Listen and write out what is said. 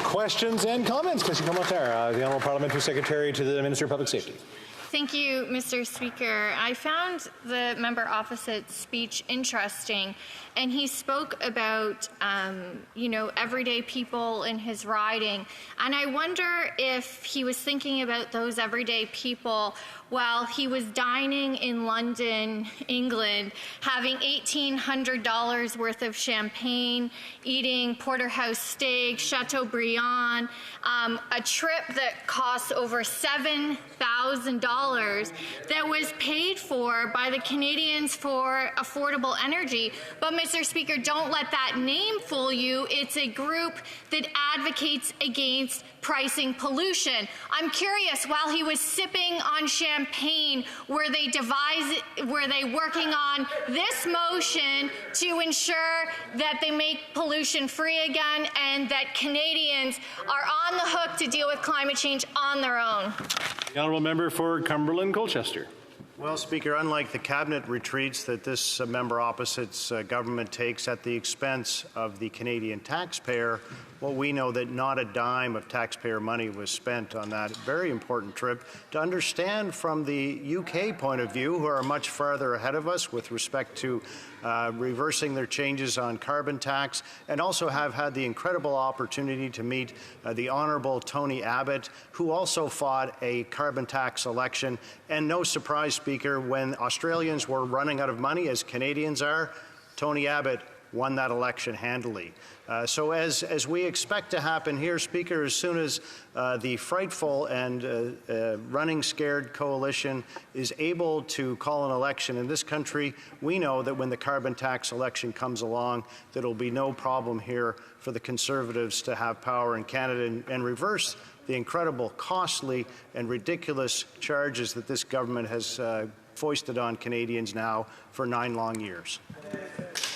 Questions and comments? Question commentaire. The Honourable Parliamentary Secretary to the Minister of Public Safety. Thank you, Mr. Speaker. I found the member opposite's speech interesting, and he spoke about, everyday people in his riding. And I wonder if he was thinking about those everyday people while he was dining in London, England, having $1,800 worth of champagne, eating porterhouse steak, Chateaubriand, a trip that cost over $7,000 that was paid for by the Canadians for affordable energy. But, Mr. Speaker, don't let that name fool you. It's a group that advocates against pricing pollution. I'm curious, while he was sipping on champagne, were they working on this motion to ensure that they make pollution free again and that Canadians are on the hook to deal with climate change on their own? The honourable member for Cumberland-Colchester. Well, Speaker, unlike the cabinet retreats that this member opposite's government takes at the expense of the Canadian taxpayer, well, we know that not a dime of taxpayer money was spent on that very important trip. To understand from the UK point of view, who are much farther ahead of us with respect to reversing their changes on carbon tax, and also have had the incredible opportunity to meet the Honourable Tony Abbott, who also fought a carbon tax election. And no surprise, Speaker, when Australians were running out of money, as Canadians are, Tony Abbott won that election handily. So as we expect to happen here, Speaker, as soon as the frightful and running scared coalition is able to call an election in this country, we know that when the carbon tax election comes along, that there will be no problem here for the Conservatives to have power in Canada and reverse the incredible, costly and ridiculous charges that this government has foisted on Canadians now for 9 long years.